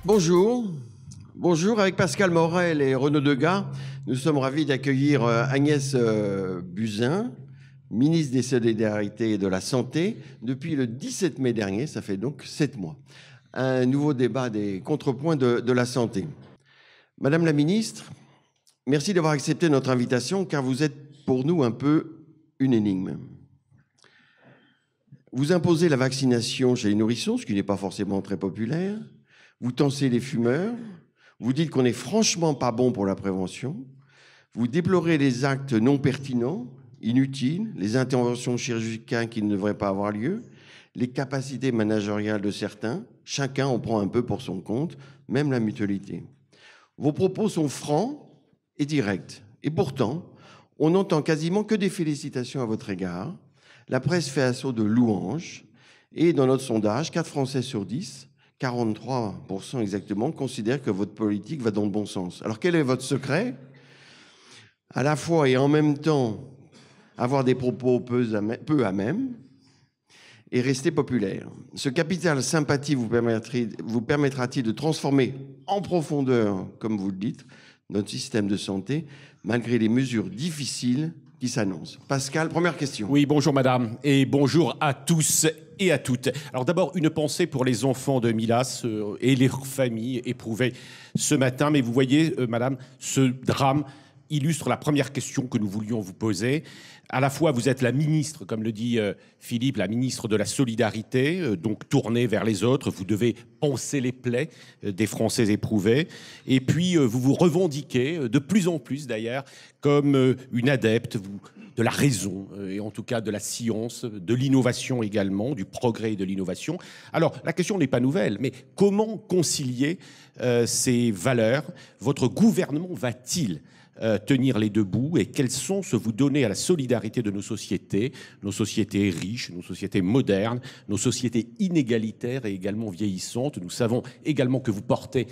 Bonjour. Bonjour, avec Pascal Morel et Renaud Degas, nous sommes ravis d'accueillir Agnès Buzyn, ministre des Solidarités et de la Santé, depuis le 17 mai dernier, ça fait donc 7 mois. Un nouveau débat des contrepoints de la santé. Madame la ministre, merci d'avoir accepté notre invitation, car vous êtes pour nous un peu une énigme. Vous imposez la vaccination chez les nourrissons, ce qui n'est pas forcément très populaire. Vous tensez les fumeurs, vous dites qu'on n'est franchement pas bon pour la prévention, vous déplorez les actes non pertinents, inutiles, les interventions chirurgicales qui ne devraient pas avoir lieu, les capacités managériales de certains, chacun en prend un peu pour son compte, même la mutualité. Vos propos sont francs et directs, et pourtant, on n'entend quasiment que des félicitations à votre égard. La presse fait assaut de louanges, et dans notre sondage, 4 Français sur 10, 43% exactement, considèrent que votre politique va dans le bon sens. Alors quel est votre secret? À la fois et en même temps, avoir des propos peu à même et rester populaire. Ce capital sympathie vous permettra-t-il de transformer en profondeur, comme vous le dites, notre système de santé, malgré les mesures difficiles qui s'annoncent? Pascal, première question. Oui, bonjour madame, et bonjour à tous et à toutes. Alors d'abord, une pensée pour les enfants de Milas et leurs familles éprouvées ce matin. Mais vous voyez, madame, ce drame illustre la première question que nous voulions vous poser. À la fois, vous êtes la ministre, comme le dit Philippe, la ministre de la Solidarité, donc tournée vers les autres. Vous devez panser les plaies des Français éprouvés. Et puis, vous vous revendiquez, de plus en plus d'ailleurs, comme une adepte de la raison, et en tout cas de la science, de l'innovation également, du progrès et de l'innovation. Alors, la question n'est pas nouvelle, mais comment concilier ces valeurs? Votre gouvernement va-t-il tenir les deux bouts, et quel sens vous donnez à la solidarité de nos sociétés riches, nos sociétés modernes, nos sociétés inégalitaires et également vieillissantes? Nous savons également que vous portez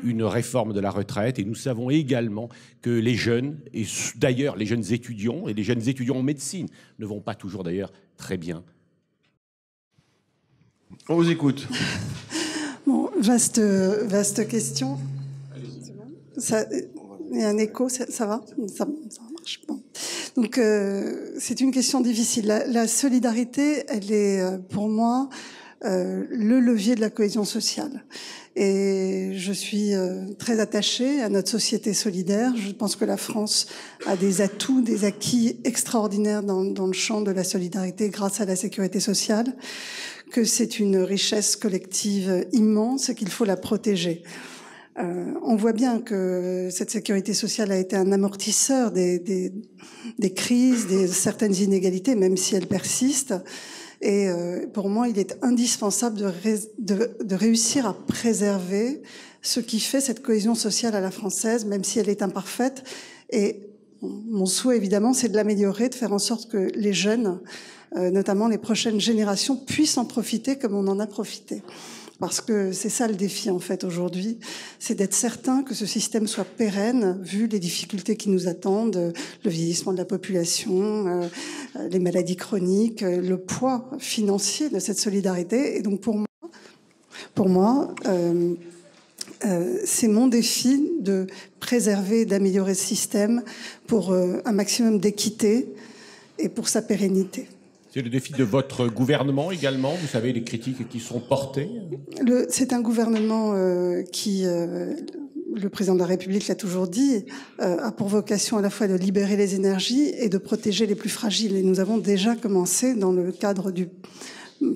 une réforme de la retraite, et nous savons également que les jeunes, et d'ailleurs les jeunes étudiants et les jeunes étudiants en médecine ne vont pas toujours d'ailleurs très bien. On vous écoute. Bon, vaste question. Ça, il y a un écho, ça va? Ça marche. Bon. Donc, c'est une question difficile. La solidarité, elle est, pour moi, le levier de la cohésion sociale. Et je suis très attachée à notre société solidaire. Je pense que la France a des atouts, des acquis extraordinaires dans le champ de la solidarité grâce à la sécurité sociale, que c'est une richesse collective immense et qu'il faut la protéger. On voit bien que cette sécurité sociale a été un amortisseur des crises, de certaines inégalités, même si elles persistent. Et pour moi, il est indispensable de réussir à préserver ce qui fait cette cohésion sociale à la française, même si elle est imparfaite. Et mon souhait, évidemment, c'est de l'améliorer, de faire en sorte que les jeunes, notamment les prochaines générations, puissent en profiter comme on en a profité. Parce que c'est ça le défi, en fait, aujourd'hui, c'est d'être certain que ce système soit pérenne, vu les difficultés qui nous attendent, le vieillissement de la population, les maladies chroniques, le poids financier de cette solidarité. Et donc, pour moi, c'est mon défi de préserver, d'améliorer ce système pour un maximum d'équité et pour sa pérennité. C'est le défi de votre gouvernement également. Vous savez, les critiques qui sont portées. C'est un gouvernement qui, le président de la République l'a toujours dit, a pour vocation à la fois de libérer les énergies et de protéger les plus fragiles. Et nous avons déjà commencé dans le cadre du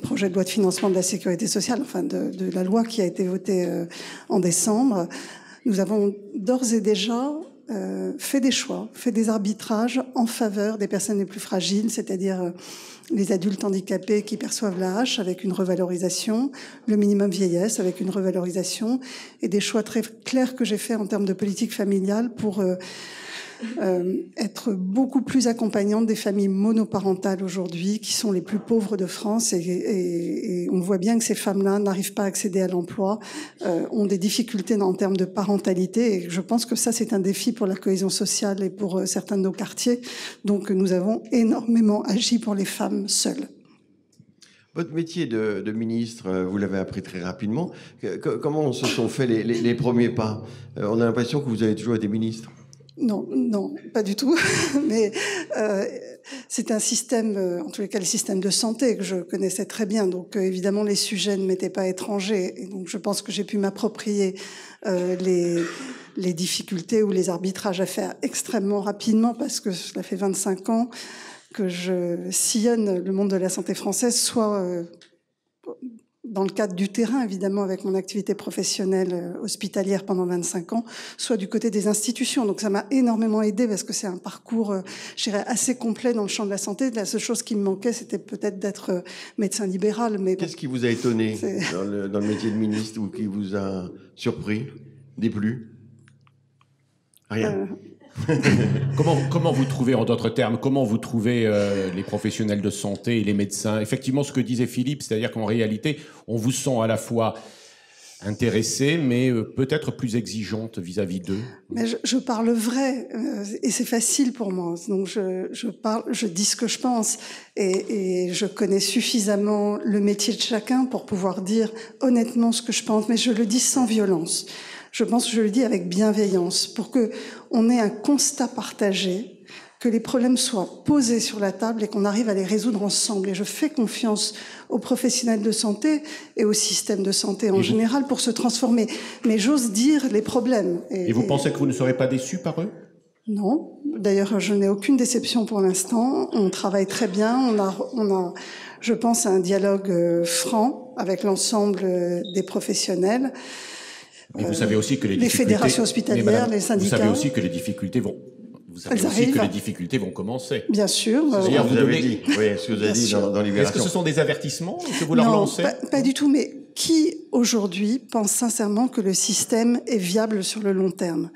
projet de loi de financement de la sécurité sociale, enfin de la loi qui a été votée en décembre. Nous avons d'ores et déjà fait des choix, fait des arbitrages en faveur des personnes les plus fragiles, c'est-à-dire les adultes handicapés qui perçoivent l'AH avec une revalorisation, le minimum vieillesse avec une revalorisation, et des choix très clairs que j'ai faits en termes de politique familiale pour être beaucoup plus accompagnante des familles monoparentales aujourd'hui, qui sont les plus pauvres de France, et on voit bien que ces femmes-là n'arrivent pas à accéder à l'emploi, ont des difficultés en termes de parentalité, et je pense que ça, c'est un défi pour la cohésion sociale et pour certains de nos quartiers. Donc nous avons énormément agi pour les femmes seules. Votre métier de ministre, vous l'avez appris très rapidement. Comment se sont faits les premiers pas? On a l'impression que vous avez toujours été ministre. Non, pas du tout. Mais c'est un système, en tous les cas, le système de santé que je connaissais très bien. Donc, évidemment, les sujets ne m'étaient pas étrangers. Et donc, je pense que j'ai pu m'approprier les difficultés ou les arbitrages à faire extrêmement rapidement, parce que cela fait 25 ans que je sillonne le monde de la santé française, soit dans le cadre du terrain, évidemment, avec mon activité professionnelle hospitalière pendant 25 ans, soit du côté des institutions. Donc ça m'a énormément aidé parce que c'est un parcours, je dirais, assez complet dans le champ de la santé. La seule chose qui me manquait, c'était peut-être d'être médecin libéral. Mais qu'est-ce qui vous a étonné dans le métier de ministre ou qui vous a surpris, déplu? Rien. Comment vous trouvez, en d'autres termes, comment vous trouvez les professionnels de santé et les médecins? Effectivement, ce que disait Philippe, c'est-à-dire qu'en réalité, on vous sent à la fois intéressée, mais peut-être plus exigeante vis-à-vis d'eux. Mais je parle vrai, et c'est facile pour moi. Donc je dis ce que je pense, et je connais suffisamment le métier de chacun pour pouvoir dire honnêtement ce que je pense, mais je le dis sans violence. Je pense que je le dis avec bienveillance, pour que on ait un constat partagé, que les problèmes soient posés sur la table et qu'on arrive à les résoudre ensemble. Et je fais confiance aux professionnels de santé et au système de santé en général pour se transformer. Mais j'ose dire les problèmes. Et vous pensez que vous ne serez pas déçus par eux? Non. D'ailleurs, je n'ai aucune déception pour l'instant. On travaille très bien. On a, je pense, un dialogue franc avec l'ensemble des professionnels. Mais vous savez aussi que les fédérations hospitalières, les syndicats. Vous savez aussi que les difficultés vont. Vous savez aussi que les difficultés vont commencer. Bien sûr. D'ailleurs, vous avez dit. Oui, ce que vous avez dit dans Libération. Est-ce que ce sont des avertissements que vous leur lancez? Pas du tout. Mais qui aujourd'hui pense sincèrement que le système est viable sur le long terme?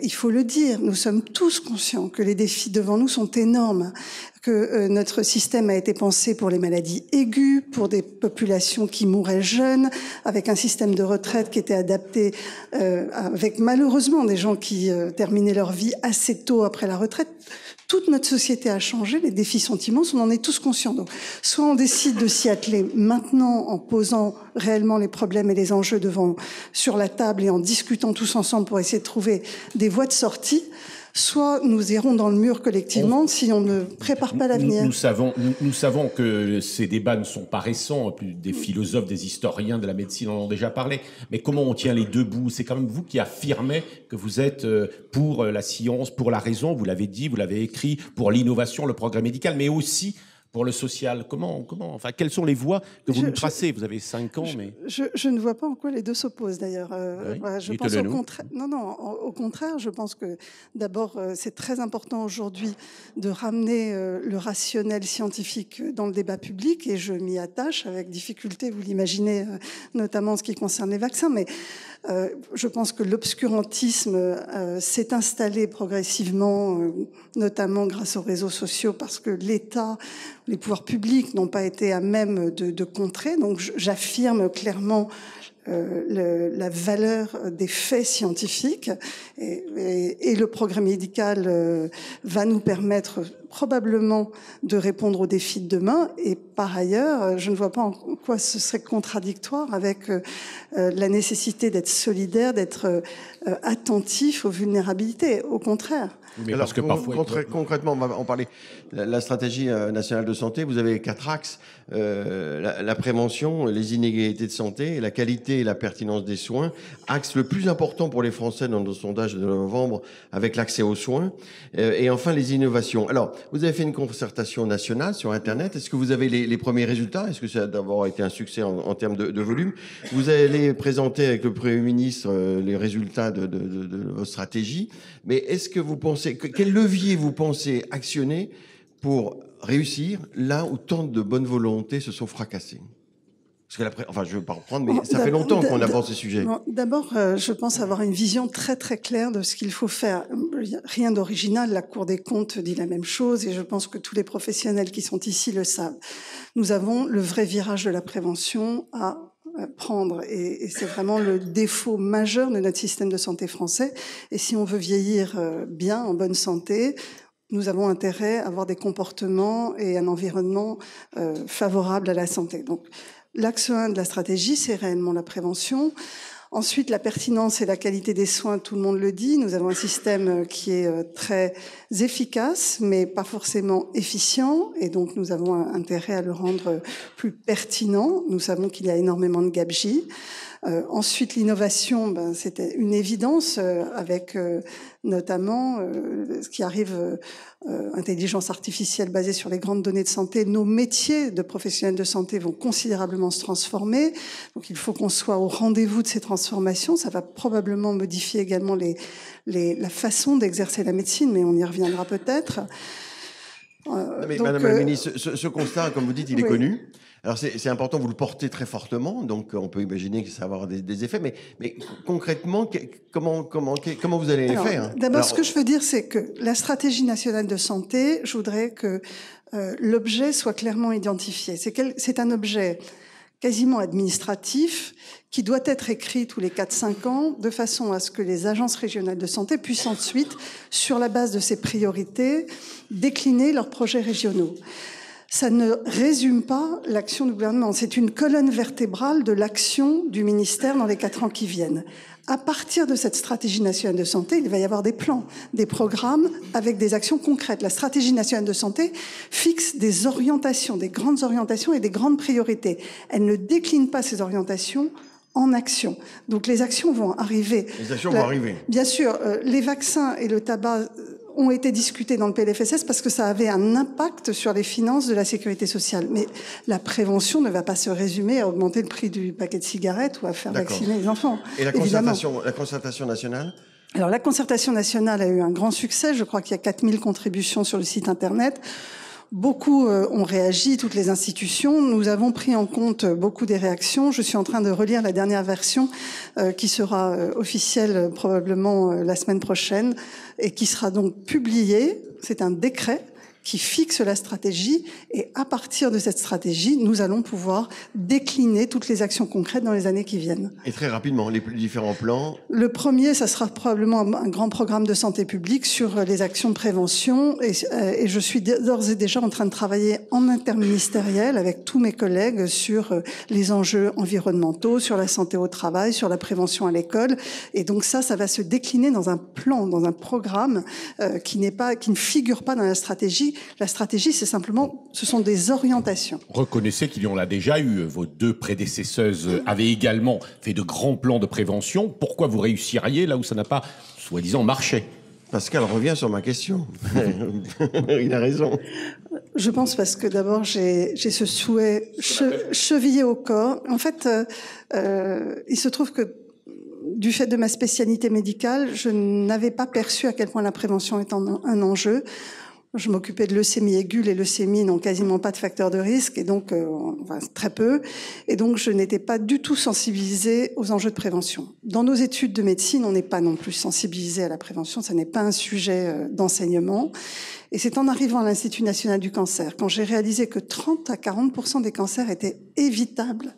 Il faut le dire. Nous sommes tous conscients que les défis devant nous sont énormes, que notre système a été pensé pour les maladies aiguës, pour des populations qui mouraient jeunes, avec un système de retraite qui était adapté, avec malheureusement des gens qui terminaient leur vie assez tôt après la retraite. Toute notre société a changé, les défis sont immenses, on en est tous conscients. Donc, soit on décide de s'y atteler maintenant en posant réellement les problèmes et les enjeux sur la table et en discutant tous ensemble pour essayer de trouver des voies de sortie, soit nous irons dans le mur collectivement si on ne prépare pas l'avenir. Nous savons que ces débats ne sont pas récents. Des philosophes, des historiens de la médecine en ont déjà parlé. Mais comment on tient les deux bouts? C'est quand même vous qui affirmez que vous êtes pour la science, pour la raison, vous l'avez dit, vous l'avez écrit, pour l'innovation, le progrès médical, mais aussi pour le social. Enfin, quelles sont les voies que vous nous tracez? Vous avez 5 ans, mais... Je ne vois pas en quoi les deux s'opposent, d'ailleurs. Oui, je pense au contraire. Non, au contraire, je pense que d'abord, c'est très important aujourd'hui de ramener le rationnel scientifique dans le débat public, et je m'y attache avec difficulté, vous l'imaginez, notamment en ce qui concerne les vaccins, mais je pense que l'obscurantisme s'est installé progressivement, notamment grâce aux réseaux sociaux, parce que l'État, les pouvoirs publics n'ont pas été à même de contrer. Donc j'affirme clairement la valeur des faits scientifiques, et le progrès médical va nous permettre probablement de répondre aux défis de demain. Et par ailleurs, je ne vois pas en quoi ce serait contradictoire avec la nécessité d'être solidaire, d'être attentif aux vulnérabilités. Au contraire. Mais alors, parce que parfois... concrètement, on va en parler. La stratégie nationale de santé, vous avez 4 axes. La prévention, les inégalités de santé, la qualité qualité et la pertinence des soins, axe le plus important pour les Français dans nos sondages de novembre avec l'accès aux soins. Et enfin, les innovations. Alors, vous avez fait une concertation nationale sur Internet. Est-ce que vous avez les premiers résultats? Est-ce que ça a d'abord été un succès en termes de volume? Vous allez présenter avec le Premier ministre les résultats de votre stratégie. Mais est-ce que vous pensez, quel levier vous pensez actionner pour réussir là où tant de bonne volonté se sont fracassées? Parce que enfin, je ne veux pas reprendre, mais ça fait longtemps qu'on aborde ces sujets. D'abord, je pense avoir une vision très très claire de ce qu'il faut faire. Rien d'original, la Cour des comptes dit la même chose et je pense que tous les professionnels qui sont ici le savent. Nous avons le vrai virage de la prévention à prendre et c'est vraiment le défaut majeur de notre système de santé français. Et si on veut vieillir bien, en bonne santé, nous avons intérêt à avoir des comportements et un environnement favorable à la santé. Donc, l'axe 1 de la stratégie, c'est réellement la prévention. Ensuite, la pertinence et la qualité des soins, tout le monde le dit. Nous avons un système qui est très efficace, mais pas forcément efficient. Et donc, nous avons intérêt à le rendre plus pertinent. Nous savons qu'il y a énormément de gabegies. Ensuite, l'innovation, c'était une évidence avec notamment ce qui arrive, intelligence artificielle basée sur les grandes données de santé. Nos métiers de professionnels de santé vont considérablement se transformer. Donc, il faut qu'on soit au rendez-vous de ces transformations. Ça va probablement modifier également la façon d'exercer la médecine, mais on y reviendra peut-être. Mais Madame la ministre, ce constat, comme vous dites, il est connu. Alors c'est important, vous le portez très fortement, donc on peut imaginer que ça va avoir des effets, mais concrètement, comment vous allez les faire? D'abord, ce que je veux dire, c'est que la stratégie nationale de santé, je voudrais que l'objet soit clairement identifié. C'est un objet quasiment administratif qui doit être écrit tous les 4-5 ans de façon à ce que les agences régionales de santé puissent ensuite, sur la base de ces priorités, décliner leurs projets régionaux. Ça ne résume pas l'action du gouvernement. C'est une colonne vertébrale de l'action du ministère dans les 4 ans qui viennent. À partir de cette stratégie nationale de santé, il va y avoir des plans, des programmes avec des actions concrètes. La stratégie nationale de santé fixe des orientations, des grandes orientations et des grandes priorités. Elle ne décline pas ces orientations en actions. Donc les actions vont arriver. Les actions vont arriver. Bien sûr, les vaccins et le tabac ont été discutés dans le PLFSS parce que ça avait un impact sur les finances de la sécurité sociale. Mais la prévention ne va pas se résumer à augmenter le prix du paquet de cigarettes ou à faire vacciner les enfants. Et la concertation nationale ? Alors, la concertation nationale a eu un grand succès. Je crois qu'il y a 4000 contributions sur le site Internet. Beaucoup ont réagi, toutes les institutions. Nous avons pris en compte beaucoup des réactions. Je suis en train de relire la dernière version qui sera officielle probablement la semaine prochaine et qui sera donc publiée. C'est un décret qui fixe la stratégie et à partir de cette stratégie, nous allons pouvoir décliner toutes les actions concrètes dans les années qui viennent. Et très rapidement, les différents plans. Le premier, ça sera probablement un grand programme de santé publique sur les actions de prévention et je suis d'ores et déjà en train de travailler en interministériel avec tous mes collègues sur les enjeux environnementaux, sur la santé au travail, sur la prévention à l'école et donc ça va se décliner dans un plan, dans un programme qui ne figure pas dans la stratégie. La stratégie, c'est simplement, ce sont des orientations. Reconnaissez qu'il y en a déjà eu. Vos 2 prédécesseuses avaient également fait de grands plans de prévention. Pourquoi vous réussiriez là où ça n'a pas, soi-disant, marché ? Pascal revient sur ma question. Il a raison. Je pense parce que d'abord, j'ai ce souhait chevillé au corps. En fait, il se trouve que du fait de ma spécialité médicale, je n'avais pas perçu à quel point la prévention est un enjeu. Je m'occupais de leucémie aiguë. Les leucémies n'ont quasiment pas de facteur de risque, et donc très peu. Et donc, je n'étais pas du tout sensibilisée aux enjeux de prévention. Dans nos études de médecine, on n'est pas non plus sensibilisé à la prévention. Ça n'est pas un sujet d'enseignement. Et c'est en arrivant à l'Institut national du cancer, quand j'ai réalisé que 30 à 40% des cancers étaient évitables,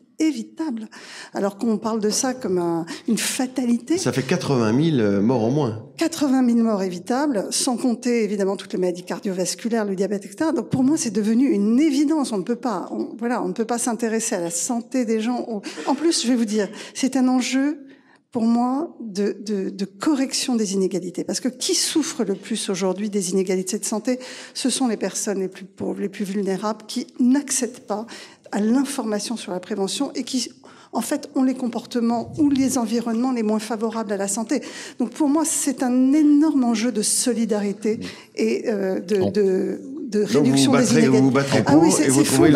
alors qu'on parle de ça comme une fatalité. Ça fait 80 000 morts en moins. 80 000 morts évitables, sans compter évidemment toutes les maladies cardiovasculaires, le diabète, etc. Donc pour moi, c'est devenu une évidence. On ne peut pas s'intéresser à la santé des gens. En plus, je vais vous dire, c'est un enjeu pour moi de correction des inégalités. Parce que qui souffre le plus aujourd'hui des inégalités de santé, ce sont les personnes les plus pauvres, les plus vulnérables, qui n'accèdent pas à l'information sur la prévention et qui, en fait, ont les comportements ou les environnements les moins favorables à la santé. Donc pour moi, c'est un énorme enjeu de solidarité et de réduction des inégalités. Vous vous battrez pour et vous trouvez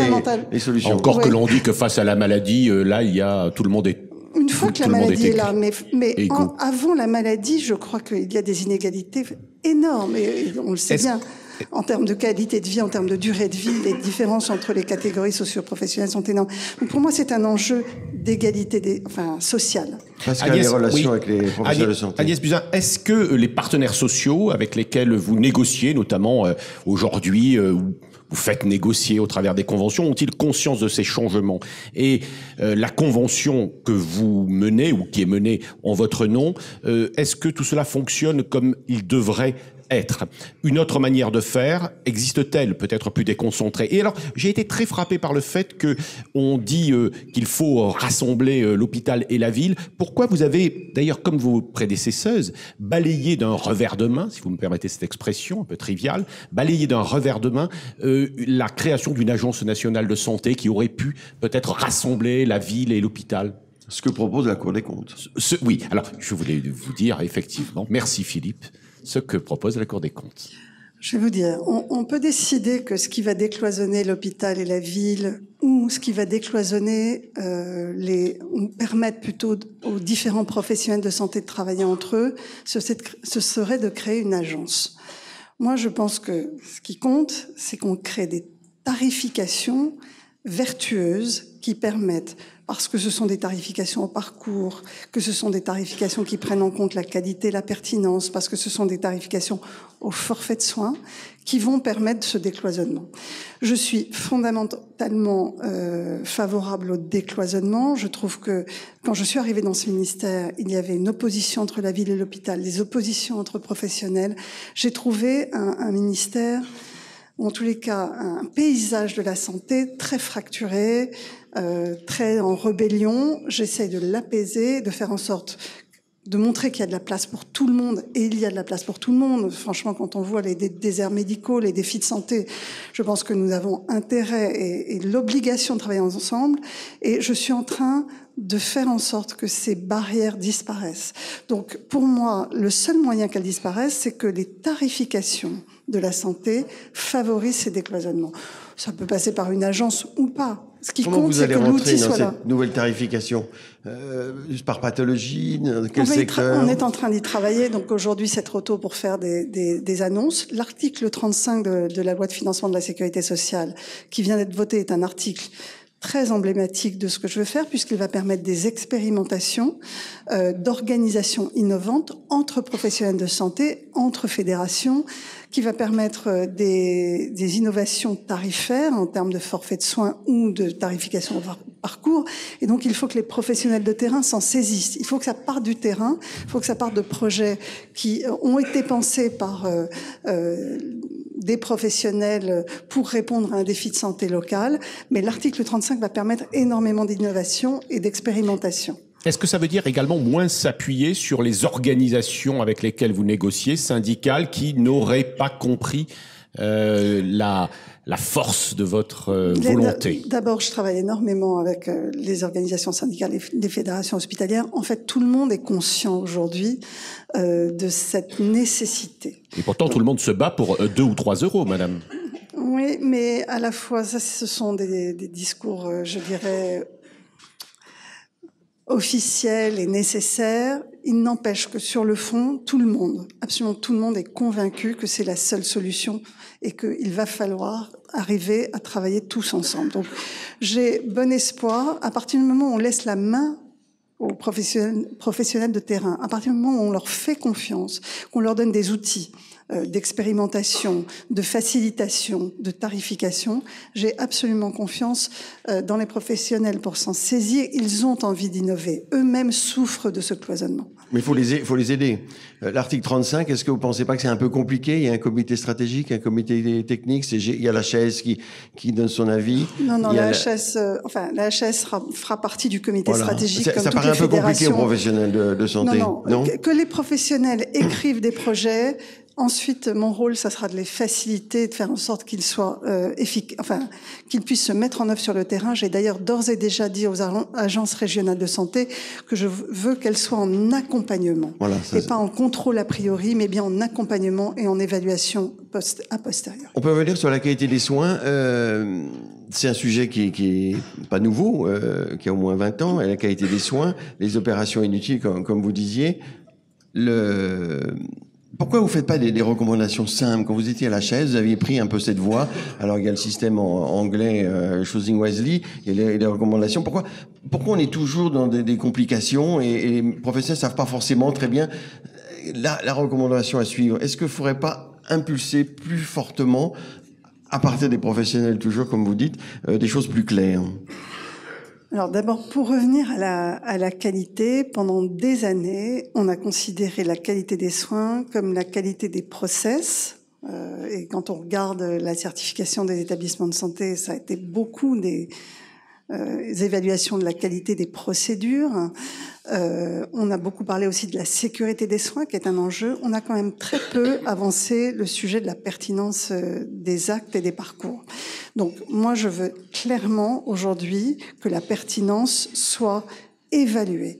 les solutions. Encore que l'on dit que face à la maladie, là, il y a tout le monde est. Une fois que la maladie est là, mais avant la maladie, je crois qu'il y a des inégalités énormes, et on le sait bien. En termes de qualité de vie, en termes de durée de vie, les différences entre les catégories socio-professionnelles sont énormes. Donc pour moi, c'est un enjeu d'égalité sociale. Parce qu'il y a les relations avec les professionnels de santé. Agnès Buzyn, est-ce que les partenaires sociaux avec lesquels vous négociez, notamment aujourd'hui, vous faites négocier au travers des conventions, ont-ils conscience de ces changements? Et la convention que vous menez, ou qui est menée en votre nom, est-ce que tout cela fonctionne comme il devrait être? Une autre manière de faire existe-t-elle, peut-être plus déconcentrée? Et alors, j'ai été très frappé par le fait que on dit qu'il faut rassembler l'hôpital et la ville. Pourquoi vous avez, d'ailleurs, comme vos prédécesseuses, balayé d'un revers de main, si vous me permettez cette expression un peu triviale, balayé d'un revers de main la création d'une agence nationale de santé qui aurait pu peut-être rassembler la ville et l'hôpital? Ce que propose la Cour des comptes. Oui, alors je voulais vous dire effectivement, merci Philippe, ce que propose la Cour des comptes. Je vais vous dire, on peut décider que ce qui va décloisonner l'hôpital et la ville, ou ce qui va décloisonner ou permettre plutôt aux différents professionnels de santé de travailler entre eux, ce serait de créer une agence. Moi, je pense que ce qui compte, c'est qu'on crée des tarifications vertueuses qui permettent, parce que ce sont des tarifications au parcours, que ce sont des tarifications qui prennent en compte la qualité, la pertinence, parce que ce sont des tarifications au forfait de soins, qui vont permettre ce décloisonnement. Je suis fondamentalement favorable au décloisonnement. Je trouve que quand je suis arrivée dans ce ministère, il y avait une opposition entre la ville et l'hôpital, des oppositions entre professionnels. J'ai trouvé un ministère, ou en tous les cas un paysage de la santé très fracturé, très en rébellion. J'essaye de l'apaiser, de faire en sorte de montrer qu'il y a de la place pour tout le monde, et il y a de la place pour tout le monde. Franchement, quand on voit les déserts médicaux, les défis de santé, je pense que nous avons intérêt et l'obligation de travailler ensemble, et je suis en train de faire en sorte que ces barrières disparaissent. Donc, pour moi, le seul moyen qu'elles disparaissent, c'est que les tarifications de la santé favorisent ces décloisonnements. Ça peut passer par une agence ou pas. Ce qui compte, c'est que l'outil soit là. Cette nouvelle tarification par pathologie, dans quel secteur? On est en train d'y travailler. Donc aujourd'hui, c'est trop tôt pour faire des annonces. L'article 35 de la loi de financement de la sécurité sociale, qui vient d'être voté, est un article très emblématique de ce que je veux faire, puisqu'il va permettre des expérimentations d'organisations innovantes entre professionnels de santé, entre fédérations, qui va permettre des innovations tarifaires en termes de forfait de soins ou de tarification au parcours. Et donc, il faut que les professionnels de terrain s'en saisissent. Il faut que ça parte du terrain, il faut que ça parte de projets qui ont été pensés par des professionnels pour répondre à un défi de santé local. Mais l'article 35 va permettre énormément d'innovation et d'expérimentation. Est-ce que ça veut dire également moins s'appuyer sur les organisations avec lesquelles vous négociez, syndicales, qui n'auraient pas compris la force de votre volonté? D'abord, je travaille énormément avec les organisations syndicales et les fédérations hospitalières. En fait, tout le monde est conscient aujourd'hui de cette nécessité. Et pourtant, tout le monde se bat pour 2 ou 3 euros, madame. Oui, mais à la fois, ça, ce sont des discours, je dirais, officiel et nécessaire. Il n'empêche que sur le fond, tout le monde, absolument tout le monde est convaincu que c'est la seule solution et qu'il va falloir arriver à travailler tous ensemble. Donc, j'ai bon espoir. À partir du moment où on laisse la main aux professionnels de terrain, à partir du moment où on leur fait confiance, qu'on leur donne des outils d'expérimentation, de facilitation, de tarification, j'ai absolument confiance dans les professionnels pour s'en saisir. Ils ont envie d'innover. Eux-mêmes souffrent de ce cloisonnement. Mais il faut les aider. L'article 35, est-ce que vous ne pensez pas que c'est un peu compliqué? Il y a un comité stratégique, un comité technique, il y a la HAS qui donne son avis. Non, la HAS fera partie du comité stratégique. Ça paraît un peu compliqué aux professionnels de santé. Non. Que les professionnels écrivent des projets, Ensuite, mon rôle, ça sera de les faciliter, de faire en sorte qu'ils soient efficaces, enfin, qu'ils puissent se mettre en œuvre sur le terrain. J'ai d'ailleurs d'ores et déjà dit aux agences régionales de santé que je veux qu'elles soient en accompagnement. Voilà, et pas en contrôle a priori, mais bien en accompagnement et en évaluation a posteriori. On peut revenir sur la qualité des soins. C'est un sujet qui est pas nouveau, qui a au moins 20 ans. Et la qualité des soins, les opérations inutiles, comme vous disiez. Pourquoi vous ne faites pas des recommandations simples? Quand vous étiez à la chaise, vous aviez pris un peu cette voie. Alors, il y a le système en anglais, Choosing Wisely, et les recommandations. Pourquoi on est toujours dans des complications et les professionnels ne savent pas forcément très bien la recommandation à suivre? Est-ce qu'il ne faudrait pas impulser plus fortement, à partir des professionnels toujours, comme vous dites, des choses plus claires? Alors d'abord, pour revenir à la qualité, pendant des années, on a considéré la qualité des soins comme la qualité des process. Et quand on regarde la certification des établissements de santé, ça a été beaucoup des évaluations de la qualité des procédures. On a beaucoup parlé aussi de la sécurité des soins, qui est un enjeu. On a quand même très peu avancé le sujet de la pertinence des actes et des parcours. Donc, moi, je veux clairement, aujourd'hui, que la pertinence soit évaluée.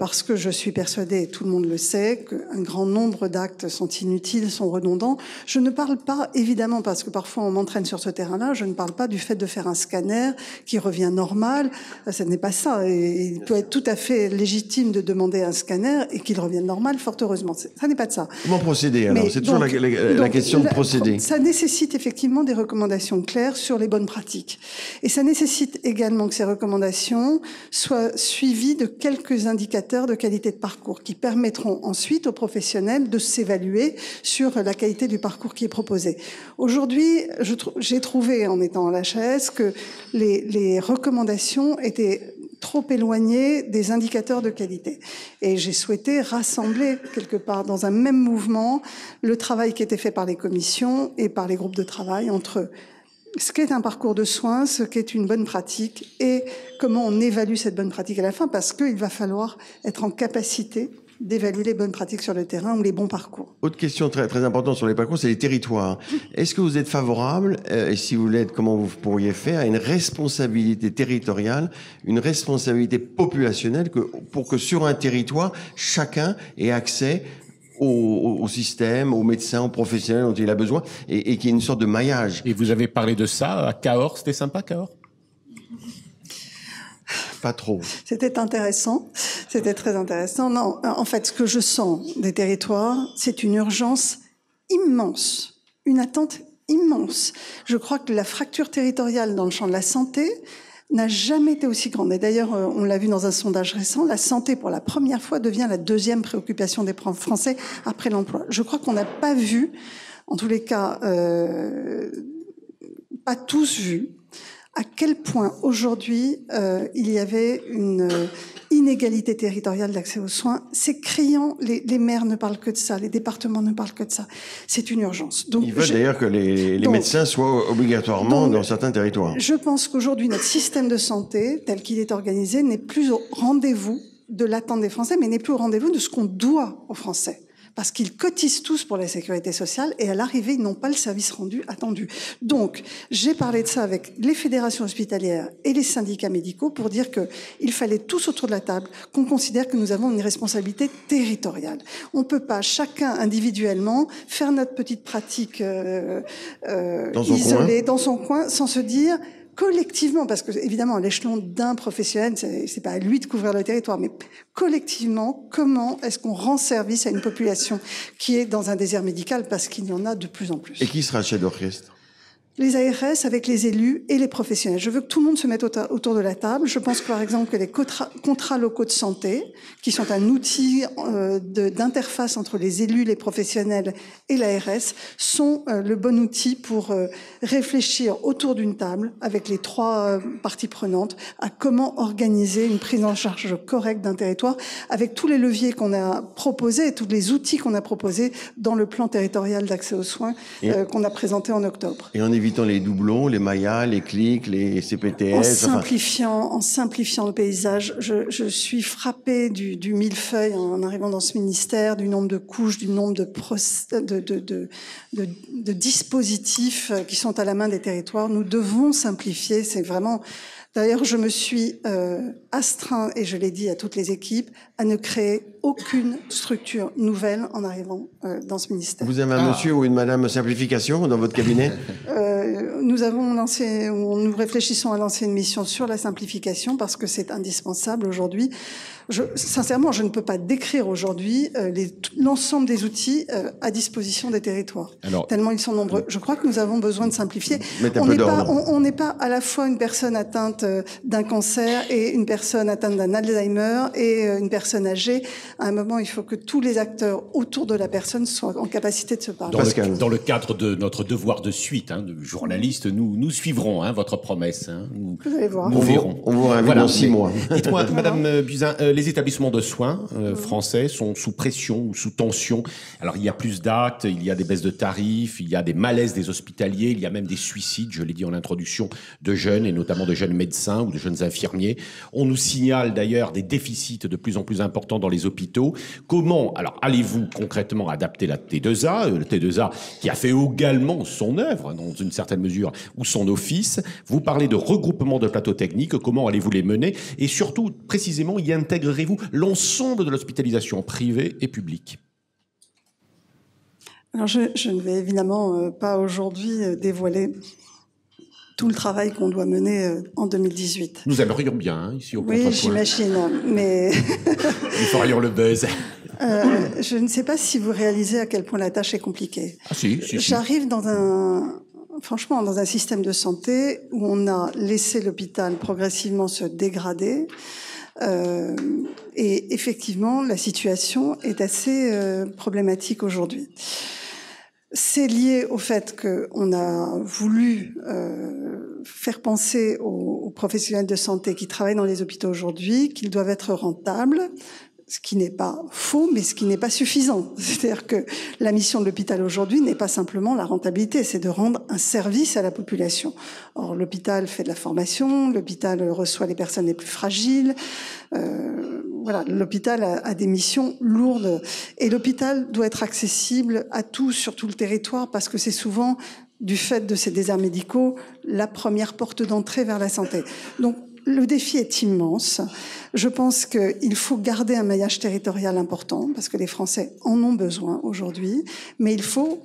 Parce que je suis persuadée, et tout le monde le sait, qu'un grand nombre d'actes sont inutiles, sont redondants. Je ne parle pas, évidemment, parce que parfois on m'entraîne sur ce terrain-là, je ne parle pas du fait de faire un scanner qui revient normal. Ce n'est pas ça. Et il peut être tout à fait légitime de demander un scanner et qu'il revienne normal, fort heureusement. Ça n'est pas de ça. Comment procéder alors? C'est toujours la question de procéder. Ça nécessite effectivement des recommandations claires sur les bonnes pratiques. Et ça nécessite également que ces recommandations soient suivies de quelques indicateurs de qualité de parcours qui permettront ensuite aux professionnels de s'évaluer sur la qualité du parcours qui est proposé. Aujourd'hui, j'ai trouvé, en étant à la chaise, que les recommandations étaient trop éloignées des indicateurs de qualité. Et j'ai souhaité rassembler quelque part dans un même mouvement le travail qui était fait par les commissions et par les groupes de travail entre ce qu'est un parcours de soins, ce qu'est une bonne pratique et comment on évalue cette bonne pratique à la fin, parce qu'il va falloir être en capacité d'évaluer les bonnes pratiques sur le terrain ou les bons parcours. Autre question très, très importante sur les parcours, c'est les territoires. Est-ce que vous êtes favorable, et si vous l'êtes, comment vous pourriez faire, à une responsabilité territoriale, une responsabilité populationnelle, pour que sur un territoire, chacun ait accès au système, aux médecins, aux professionnels dont il a besoin, et qu'il y ait une sorte de maillage. Et vous avez parlé de ça à Cahors, c'était sympa Cahors? Pas trop. C'était intéressant, c'était très intéressant. Non, en fait, ce que je sens des territoires, c'est une urgence immense, une attente immense. Je crois que la fracture territoriale dans le champ de la santé n'a jamais été aussi grande. Et d'ailleurs, on l'a vu dans un sondage récent, la santé, pour la première fois, devient la deuxième préoccupation des Français après l'emploi. Je crois qu'on n'a pas vu, en tous les cas, pas tous vu, à quel point aujourd'hui il y avait une inégalité territoriale d'accès aux soins. C'est criant, les maires ne parlent que de ça, les départements ne parlent que de ça. C'est une urgence. Donc, ils veulent d'ailleurs que les médecins soient obligatoirement dans certains territoires. Je pense qu'aujourd'hui, notre système de santé, tel qu'il est organisé, n'est plus au rendez-vous de l'attente des Français, mais n'est plus au rendez-vous de ce qu'on doit aux Français. Parce qu'ils cotisent tous pour la sécurité sociale et à l'arrivée, ils n'ont pas le service rendu attendu. Donc, j'ai parlé de ça avec les fédérations hospitalières et les syndicats médicaux pour dire qu'il fallait tous autour de la table qu'on considère que nous avons une responsabilité territoriale. On ne peut pas, chacun individuellement, faire notre petite pratique isolée dans son coin sans se dire collectivement, parce que évidemment à l'échelon d'un professionnel, c'est pas à lui de couvrir le territoire, mais collectivement, comment est-ce qu'on rend service à une population qui est dans un désert médical, parce qu'il y en a de plus en plus. Et qui sera chef d'orchestre? Les ARS avec les élus et les professionnels. Je veux que tout le monde se mette autour de la table. Je pense par exemple que les contrats locaux de santé, qui sont un outil d'interface entre les élus, les professionnels et l'ARS, sont le bon outil pour réfléchir autour d'une table avec les trois parties prenantes à comment organiser une prise en charge correcte d'un territoire avec tous les leviers qu'on a proposés, tous les outils qu'on a proposés dans le plan territorial d'accès aux soins qu'on a présenté en octobre. Et en évitant évitant les doublons, les Maya, les clics, les CPTS. En simplifiant le paysage, je suis frappée du millefeuille en arrivant dans ce ministère, du nombre de couches, du nombre de dispositifs qui sont à la main des territoires. Nous devons simplifier, c'est vraiment... D'ailleurs, je me suis astreint, et je l'ai dit à toutes les équipes, à ne créer aucune structure nouvelle en arrivant dans ce ministère. Vous avez un monsieur ou une madame simplification dans votre cabinet? Nous réfléchissons à lancer une mission sur la simplification parce que c'est indispensable aujourd'hui. Sincèrement, je ne peux pas décrire aujourd'hui l'ensemble des outils à disposition des territoires. Tellement ils sont nombreux. Je crois que nous avons besoin de simplifier. On n'est pas à la fois une personne atteinte d'un cancer et une personne atteinte d'un Alzheimer et une personne âgée. À un moment, il faut que tous les acteurs autour de la personne soient en capacité de se parler. Dans le cadre de notre devoir de suite, de journaliste, nous suivrons votre promesse. Vous allez voir. Nous verrons. On vous réinvite dans 6 mois. Dites-moi, Madame Buzyn, les établissements de soins français sont sous pression ou sous tension. Alors, il y a plus d'actes, il y a des baisses de tarifs, il y a des malaises des hospitaliers, il y a même des suicides, je l'ai dit en introduction, de jeunes, et notamment de jeunes médecins ou de jeunes infirmiers. On nous signale d'ailleurs des déficits de plus en plus importants dans les hôpitaux. Comment, alors, allez-vous concrètement adapter la T2A, le T2A qui a fait également son œuvre, dans une certaine mesure, ou son office? Vous parlez de regroupement de plateaux techniques, comment allez-vous les mener? Et surtout, précisément, y intégrerez-vous l'ensemble de l'hospitalisation privée et publique? Alors je ne vais évidemment pas aujourd'hui dévoiler tout le travail qu'on doit mener en 2018. Nous aimerions bien, ici au Contrepoint. Oui, j'imagine, mais... Nous ferions le buzz. Je ne sais pas si vous réalisez à quel point la tâche est compliquée. Ah si. J'arrive franchement, dans un système de santé où on a laissé l'hôpital progressivement se dégrader. Et effectivement, la situation est assez problématique aujourd'hui. C'est lié au fait qu'on a voulu faire penser aux professionnels de santé qui travaillent dans les hôpitaux aujourd'hui qu'ils doivent être rentables, ce qui n'est pas faux, mais ce qui n'est pas suffisant. C'est-à-dire que la mission de l'hôpital aujourd'hui n'est pas simplement la rentabilité, c'est de rendre un service à la population. Or, l'hôpital fait de la formation, l'hôpital reçoit les personnes les plus fragiles. Voilà, l'hôpital a des missions lourdes. Et l'hôpital doit être accessible à tous, sur tout le territoire, parce que c'est souvent, du fait de ces déserts médicaux, la première porte d'entrée vers la santé. Donc, le défi est immense. Je pense qu'il faut garder un maillage territorial important parce que les Français en ont besoin aujourd'hui, mais il faut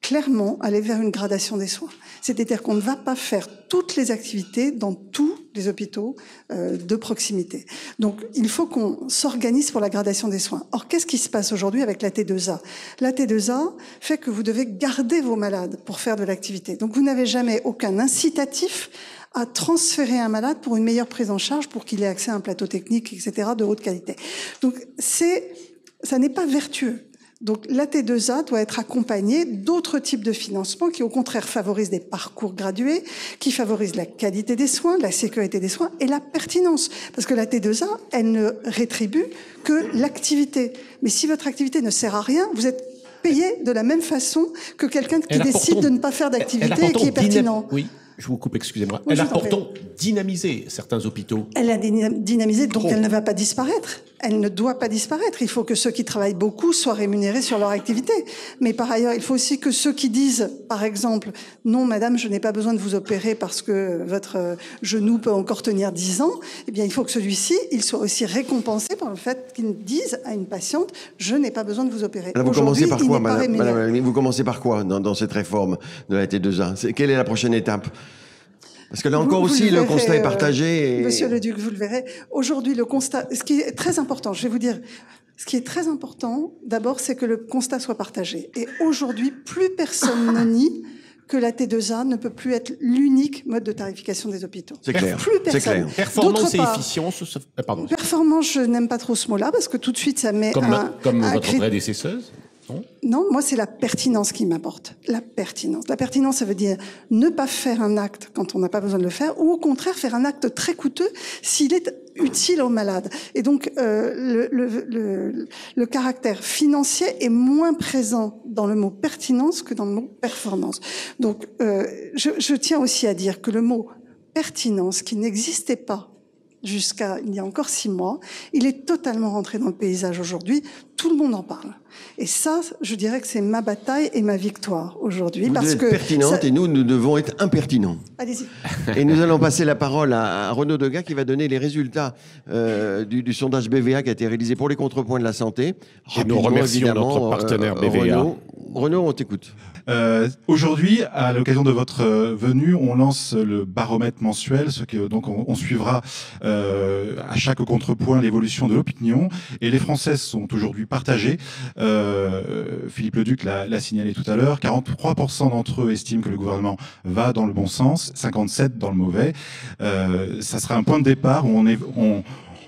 clairement aller vers une gradation des soins. C'est-à-dire qu'on ne va pas faire toutes les activités dans tous les hôpitaux de proximité. Donc, il faut qu'on s'organise pour la gradation des soins. Or, qu'est-ce qui se passe aujourd'hui avec la T2A? La T2A fait que vous devez garder vos malades pour faire de l'activité. Donc, vous n'avez jamais aucun incitatif à transférer un malade pour une meilleure prise en charge, pour qu'il ait accès à un plateau technique, etc., de haute qualité. Donc, ça n'est pas vertueux. Donc, la T2A doit être accompagnée d'autres types de financements qui, au contraire, favorisent des parcours gradués, qui favorisent la qualité des soins, la sécurité des soins et la pertinence. Parce que la T2A, elle ne rétribue que l'activité. Mais si votre activité ne sert à rien, vous êtes payé de la même façon que quelqu'un qui décide de ne pas faire d'activité et qui est pertinent. Oui. Je vous coupe, excusez-moi. Elle a pourtant dynamisé certains hôpitaux. Elle a dynamisé, donc elle ne va pas disparaître. Elle ne doit pas disparaître. Il faut que ceux qui travaillent beaucoup soient rémunérés sur leur activité. Mais par ailleurs, il faut aussi que ceux qui disent, par exemple, non, madame, je n'ai pas besoin de vous opérer parce que votre genou peut encore tenir 10 ans, eh bien, il faut que celui-ci, il soit aussi récompensé par le fait qu'il dise à une patiente, je n'ai pas besoin de vous opérer. Alors, vous commencez par quoi, madame, vous commencez par quoi dans cette réforme de la T2A? Quelle est la prochaine étape? Parce que là encore aussi, le constat est partagé. Monsieur le Duc, vous le verrez. Aujourd'hui, le constat, ce qui est très important, je vais vous dire, ce qui est très important, d'abord, c'est que le constat soit partagé. Et aujourd'hui, plus personne ne nie que la T2A ne peut plus être l'unique mode de tarification des hôpitaux. C'est clair. Plus personne. C'est clair. Performance et efficience. Pardon. Performance, je n'aime pas trop ce mot-là parce que tout de suite, ça met comme votre prédécesseuse. Non, moi, c'est la pertinence qui m'importe. La pertinence. La pertinence, ça veut dire ne pas faire un acte quand on n'a pas besoin de le faire, ou au contraire, faire un acte très coûteux s'il est utile aux malades. Et donc, le caractère financier est moins présent dans le mot pertinence que dans le mot performance. Donc, je tiens aussi à dire que le mot pertinence, qui n'existait pas jusqu'à il y a encore 6 mois, il est totalement rentré dans le paysage aujourd'hui. Tout le monde en parle. Et ça, je dirais que c'est ma bataille et ma victoire aujourd'hui. Vous parce devez que être pertinente et nous devons être impertinents. Allez-y. Et nous allons passer la parole à Renaud Degas qui va donner les résultats du sondage BVA qui a été réalisé pour les contrepoints de la santé. Et nous remercions notre partenaire BVA. Renaud, on t'écoute. Aujourd'hui, à l'occasion de votre venue, on lance le baromètre mensuel, donc on suivra à chaque contrepoint l'évolution de l'opinion. Et les Français sont aujourd'hui partagés. Philippe Leduc l'a signalé tout à l'heure. 43% d'entre eux estiment que le gouvernement va dans le bon sens, 57% dans le mauvais. Ça sera un point de départ où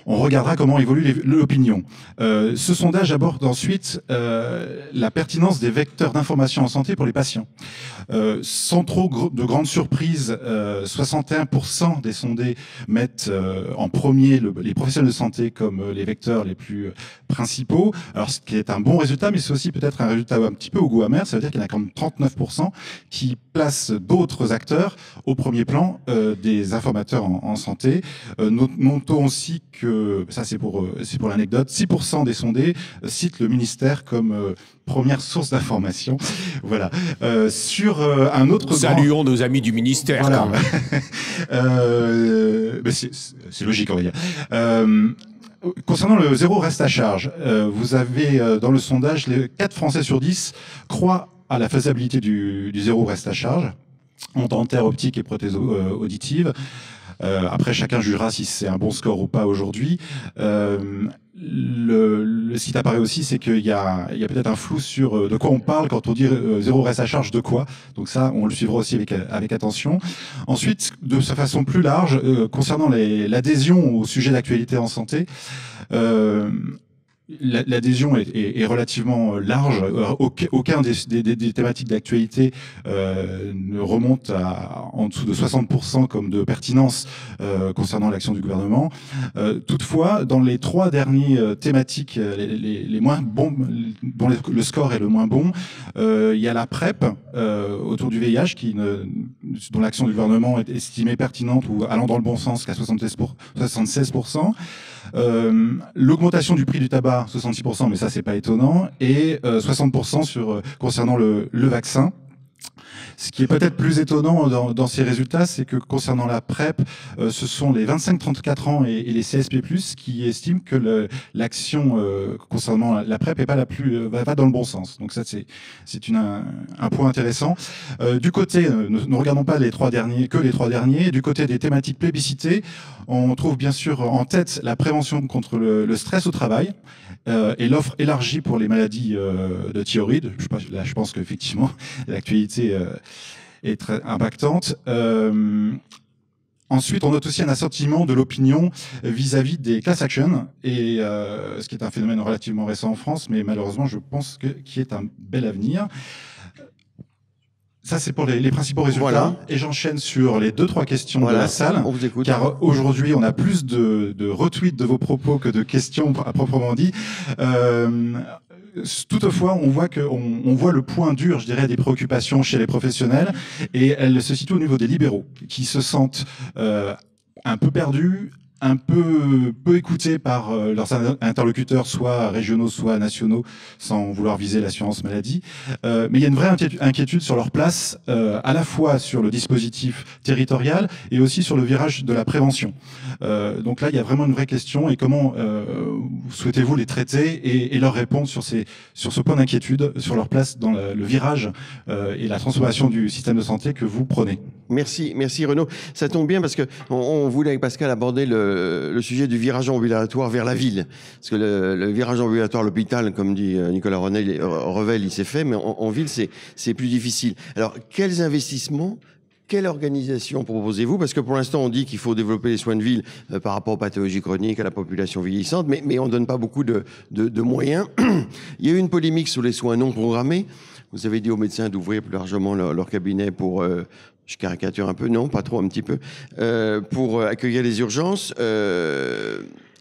on regardera comment évolue l'opinion. Ce sondage aborde ensuite la pertinence des vecteurs d'information en santé pour les patients. Sans trop de grandes surprises, 61% des sondés mettent en premier les professionnels de santé comme les vecteurs les plus principaux. Alors, ce qui est un bon résultat, mais c'est aussi peut-être un résultat un petit peu au goût amer. Ça veut dire qu'il y en a quand même 39% qui placent d'autres acteurs au premier plan des informateurs en santé. Notons aussi que, ça c'est pour l'anecdote, 6% des sondés citent le ministère comme première source d'information. Voilà. Sur un autre... Saluons nos amis du ministère. Voilà. Quand même. C'est logique, on va dire. Concernant le zéro reste à charge, vous avez dans le sondage, 4 Français sur 10 croient à la faisabilité du zéro reste à charge en dentaire, optique et prothèse auditive. Après, chacun jugera si c'est un bon score ou pas aujourd'hui. Ce qui apparaît aussi, c'est qu'il y a peut-être un flou sur de quoi on parle quand on dit zéro reste à charge de quoi. Donc ça, on le suivra aussi avec attention. Ensuite, de sa façon plus large, concernant l'adhésion au sujet d'actualité en santé, l'adhésion est relativement large. Aucun des thématiques d'actualité ne remonte en dessous de 60% comme de pertinence concernant l'action du gouvernement. Toutefois, dans les 3 dernières thématiques les moins bons, dont le score est le moins bon, il y a la PrEP autour du VIH dont l'action du gouvernement est estimée pertinente ou allant dans le bon sens qu'à 76%. L'augmentation du prix du tabac, 66%, mais ça c'est pas étonnant, et 60% concernant le vaccin. Ce qui est peut-être plus étonnant dans ces résultats, c'est que concernant la PrEP, ce sont les 25-34 ans et les CSP+, qui estiment que l'action concernant la PrEP est pas va dans le bon sens. Donc ça, c'est un point intéressant. Du côté, ne regardons pas les 3 derniers. Du côté des thématiques plébiscitées, on trouve bien sûr en tête la prévention contre le stress au travail et l'offre élargie pour les maladies de thyroïde. Je pense qu'effectivement, l'actualité est très impactante. Ensuite, on note aussi un assentiment de l'opinion vis-à-vis des class actions, et ce qui est un phénomène relativement récent en France, mais malheureusement, je pense qui est un bel avenir. Ça, c'est pour les principaux résultats. Voilà. Et j'enchaîne sur les 2-3 questions de la salle. On vous écoute. Car aujourd'hui, on a plus de retweets de vos propos que de questions à proprement dit. Toutefois, on voit le point dur, je dirais, des préoccupations chez les professionnels, et elles se situent au niveau des libéraux, qui se sentent un peu perdus, un peu écoutés par leurs interlocuteurs, soit régionaux, soit nationaux, sans vouloir viser l'assurance maladie. Mais il y a une vraie inquiétude sur leur place, à la fois sur le dispositif territorial et aussi sur le virage de la prévention. Donc là, il y a vraiment une vraie question. Et comment souhaitez-vous les traiter et leur répondre sur ce point d'inquiétude, sur leur place dans le virage et la transformation du système de santé que vous prenez? Merci Renaud. Ça tombe bien parce que on voulait avec Pascal aborder le sujet du virage ambulatoire vers la ville. Parce que le virage ambulatoire à l'hôpital, comme dit Nicolas Revel, il s'est fait, mais en ville, c'est plus difficile. Alors, quels investissements, quelle organisation proposez-vous? Parce que pour l'instant, on dit qu'il faut développer les soins de ville par rapport aux pathologies chroniques, à la population vieillissante, mais on ne donne pas beaucoup de moyens. Il y a eu une polémique sur les soins non programmés. Vous avez dit aux médecins d'ouvrir plus largement leur cabinet pour je caricature un peu, non, pas trop, un petit peu, pour accueillir les urgences.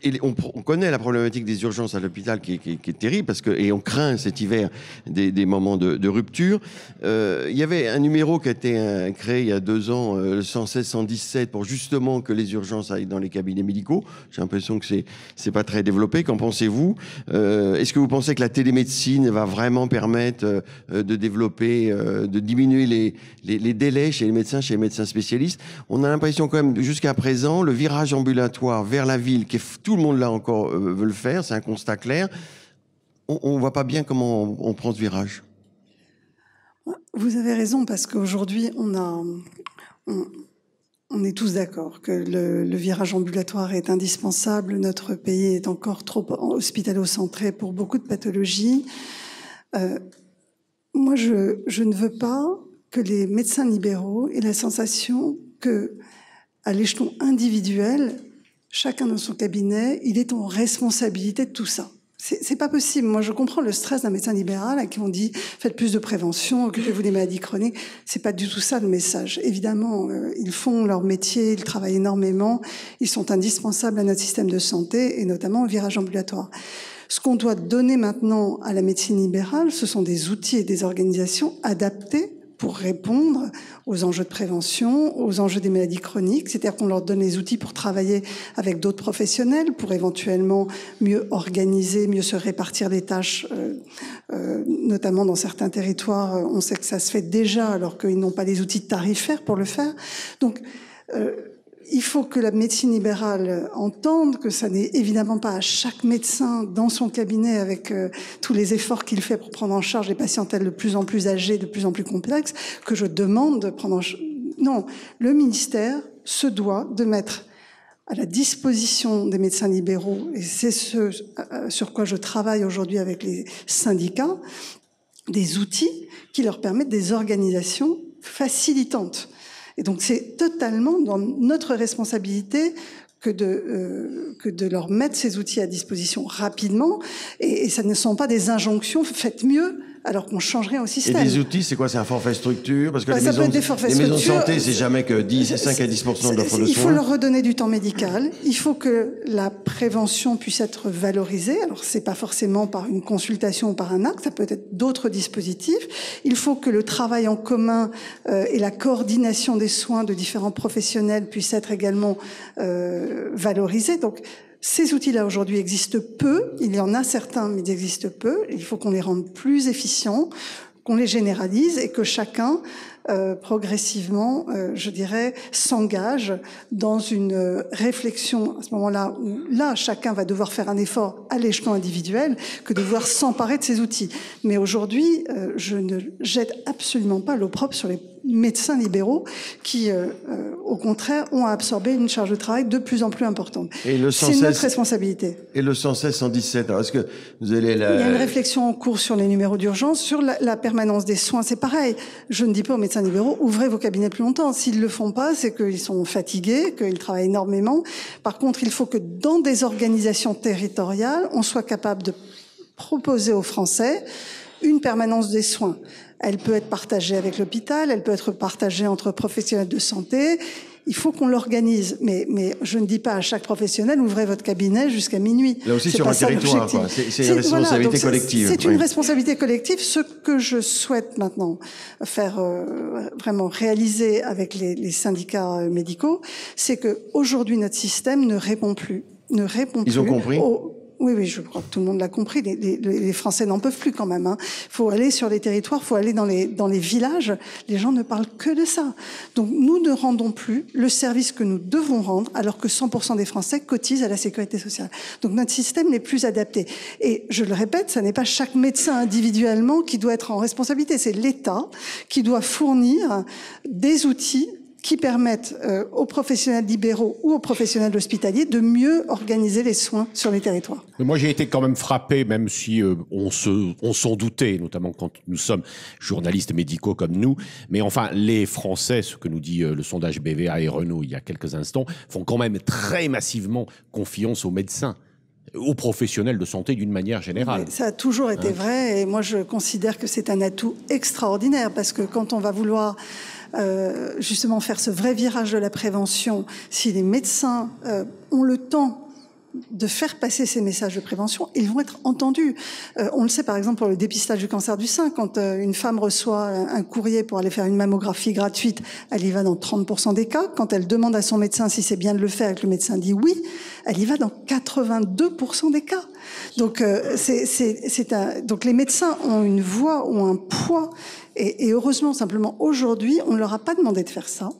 Et on connaît la problématique des urgences à l'hôpital qui est terrible, et on craint cet hiver des moments de rupture. Il y avait un numéro qui a été créé il y a 2 ans, 116-117, pour justement que les urgences aillent dans les cabinets médicaux. J'ai l'impression que c'est pas très développé. Qu'en pensez-vous? Est-ce que vous pensez que la télémédecine va vraiment permettre de développer, de diminuer les délais chez les médecins spécialistes? On a l'impression quand même, jusqu'à présent, le virage ambulatoire vers la ville, tout le monde là encore veut le faire, c'est un constat clair. On ne voit pas bien comment on prend ce virage. Vous avez raison, parce qu'aujourd'hui, on est tous d'accord que le virage ambulatoire est indispensable. Notre pays est encore trop hospitalo-centré pour beaucoup de pathologies. Moi, je ne veux pas que les médecins libéraux aient la sensation que, à l'échelon individuel, chacun dans son cabinet, il est en responsabilité de tout ça. C'est pas possible. Moi, je comprends le stress d'un médecin libéral à qui on dit faites plus de prévention, occupez-vous des maladies chroniques. C'est pas du tout ça le message. Évidemment, ils font leur métier, ils travaillent énormément, ils sont indispensables à notre système de santé et notamment au virage ambulatoire. Ce qu'on doit donner maintenant à la médecine libérale, ce sont des outils et des organisations adaptés pour répondre aux enjeux de prévention, aux enjeux des maladies chroniques. C'est-à-dire qu'on leur donne les outils pour travailler avec d'autres professionnels, pour éventuellement mieux organiser, mieux se répartir les tâches, notamment dans certains territoires. On sait que ça se fait déjà, alors qu'ils n'ont pas les outils tarifaires pour le faire. Donc, il faut que la médecine libérale entende que ça n'est évidemment pas à chaque médecin dans son cabinet, avec tous les efforts qu'il fait pour prendre en charge les patientèles de plus en plus âgées, de plus en plus complexes, que je demande de prendre en charge. Non, le ministère se doit de mettre à la disposition des médecins libéraux, et c'est ce sur quoi je travaille aujourd'hui avec les syndicats, des outils qui leur permettent des organisations facilitantes. Et donc, c'est totalement dans notre responsabilité que de leur mettre ces outils à disposition rapidement. Et ça ne sont pas des injonctions, faites mieux, alors qu'on change rien au système. Et des outils, c'est quoi? C'est un forfait structure? Parce que les maisons de santé, c'est jamais que 5 à 10% de l'offre de soins. Il faut leur redonner du temps médical. Il faut que la prévention puisse être valorisée. Alors, c'est pas forcément par une consultation ou par un acte, ça peut être d'autres dispositifs. Il faut que le travail en commun et la coordination des soins de différents professionnels puissent être également valorisés. Donc, ces outils-là, aujourd'hui, existent peu. Il y en a certains, mais ils existent peu. Il faut qu'on les rende plus efficients, qu'on les généralise et que chacun, progressivement, je dirais, s'engage dans une réflexion à ce moment-là où, là, chacun va devoir faire un effort à l'échelon individuel que de devoir s'emparer de ces outils. Mais aujourd'hui, je ne jette absolument pas l'opprobre sur les médecins libéraux qui, au contraire, ont à absorber une charge de travail de plus en plus importante. C'est notre responsabilité. Et le 116-117, alors est-ce que vous allez... Il y a une réflexion en cours sur les numéros d'urgence, sur la permanence des soins, c'est pareil. Je ne dis pas aux médecins libéraux, ouvrez vos cabinets plus longtemps. S'ils le font pas, c'est qu'ils sont fatigués, qu'ils travaillent énormément. Par contre, il faut que dans des organisations territoriales, on soit capable de proposer aux Français une permanence des soins. Elle peut être partagée avec l'hôpital, elle peut être partagée entre professionnels de santé. Il faut qu'on l'organise. Mais je ne dis pas à chaque professionnel, ouvrez votre cabinet jusqu'à minuit. Là aussi, sur un territoire, quoi. C'est une responsabilité collective. C'est une responsabilité collective. Ce que je souhaite maintenant faire vraiment réaliser avec les syndicats médicaux, c'est que aujourd'hui notre système ne répond plus. Ils ont compris. Oui, je crois que tout le monde l'a compris. Les Français n'en peuvent plus quand même. Il faut aller sur les territoires, il faut aller dans les villages. Les gens ne parlent que de ça. Donc nous ne rendons plus le service que nous devons rendre, alors que 100% des Français cotisent à la sécurité sociale. Donc notre système n'est plus adapté. Et je le répète, ça n'est pas chaque médecin individuellement qui doit être en responsabilité. C'est l'État qui doit fournir des outils qui permettent aux professionnels libéraux ou aux professionnels hospitaliers de mieux organiser les soins sur les territoires. Mais moi, j'ai été quand même frappé, même si on s'en doutait, notamment quand nous sommes journalistes médicaux comme nous. Mais enfin, les Français, ce que nous dit le sondage BVA et Renault il y a quelques instants, font quand même très massivement confiance aux médecins, aux professionnels de santé d'une manière générale. Mais ça a toujours été vrai, et moi je considère que c'est un atout extraordinaire, parce que quand on va vouloir justement faire ce vrai virage de la prévention, si les médecins ont le temps de faire passer ces messages de prévention, ils vont être entendus. On le sait par exemple pour le dépistage du cancer du sein, quand une femme reçoit un courrier pour aller faire une mammographie gratuite, elle y va dans 30% des cas. Quand elle demande à son médecin si c'est bien de le faire et que le médecin dit oui, elle y va dans 82% des cas. Donc, donc les médecins ont une voix, ont un poids, et heureusement, simplement aujourd'hui, on ne leur a pas demandé de faire ça.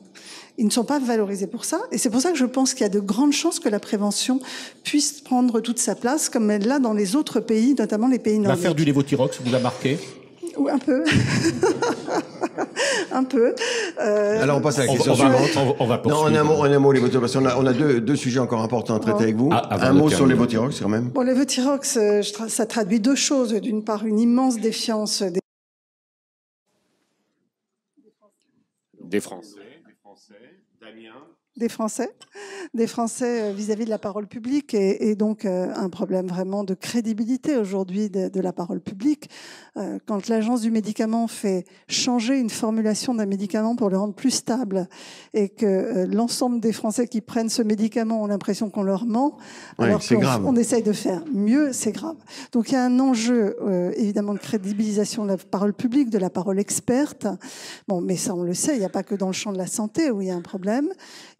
Ils ne sont pas valorisés pour ça. Et c'est pour ça que je pense qu'il y a de grandes chances que la prévention puisse prendre toute sa place, comme elle l'a dans les autres pays, notamment les pays nordiques. L'affaire du lévothyrox vous a marqué? Oui, un peu. Un peu. Alors on passe à la question suivante. On va poursuivre. Non, un mot lévothyrox, parce qu'on a deux sujets encore importants à traiter avec vous. Un mot sur lévothyrox quand même. Bon, lévothyrox, ça traduit deux choses. D'une part, une immense défiance des Français. Damien. Des Français vis-à-vis de la parole publique et donc un problème vraiment de crédibilité aujourd'hui de la parole publique. Quand l'Agence du médicament fait changer une formulation d'un médicament pour le rendre plus stable et que l'ensemble des Français qui prennent ce médicament ont l'impression qu'on leur ment, alors qu'on essaye de faire mieux, c'est grave. Donc il y a un enjeu évidemment de crédibilisation de la parole publique, de la parole experte. Bon, mais ça on le sait, il n'y a pas que dans le champ de la santé où il y a un problème.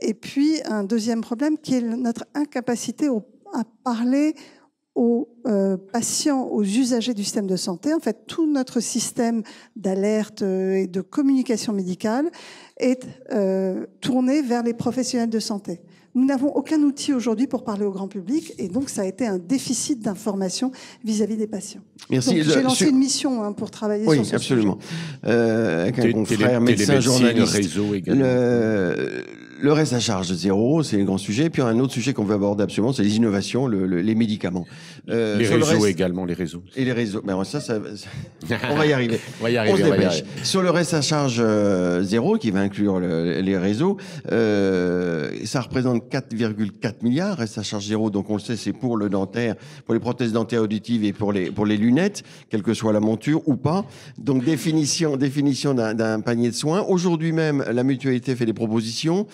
Et puis, un deuxième problème qui est notre incapacité à parler aux patients, aux usagers du système de santé. En fait, tout notre système d'alerte et de communication médicale est tourné vers les professionnels de santé. Nous n'avons aucun outil aujourd'hui pour parler au grand public et donc ça a été un déficit d'information vis-à-vis des patients. Merci. J'ai lancé une mission pour travailler sur ce sujet. Oui, absolument. Avec un confrère médecin journaliste. Réseau également. Le reste à charge zéro, c'est un grand sujet. Et puis un autre sujet qu'on veut aborder absolument, c'est les innovations, les médicaments. Les réseaux également, les réseaux. Et les réseaux. Ben ça on va y arriver. On va y arriver. On se dépêche. Sur le reste à charge zéro, qui va inclure les réseaux, ça représente 4,4 milliards. Reste à charge zéro, donc on le sait, c'est pour le dentaire, pour les prothèses dentaires auditives et pour les lunettes, quelle que soit la monture ou pas. Donc définition d'un panier de soins. Aujourd'hui même, la mutualité fait des propositions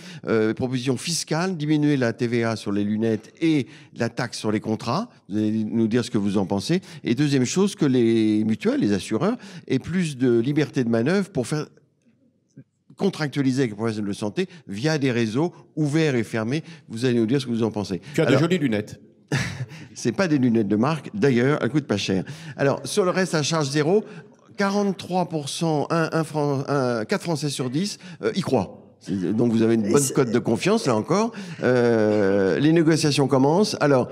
fiscales, diminuer la TVA sur les lunettes et la taxe sur les contrats. Vous allez nous dire ce que vous en pensez. Et deuxième chose, que les mutuelles, les assureurs, aient plus de liberté de manœuvre pour faire contractualiser avec les professionnels de santé via des réseaux ouverts et fermés. Vous allez nous dire ce que vous en pensez. Tu as de jolies lunettes. C'est pas des lunettes de marque. D'ailleurs, elles coûtent pas cher. Alors, sur le reste à charge zéro, 43%, 4 Français sur 10 y croient. Donc vous avez une bonne cote de confiance, là encore. Les négociations commencent. Alors,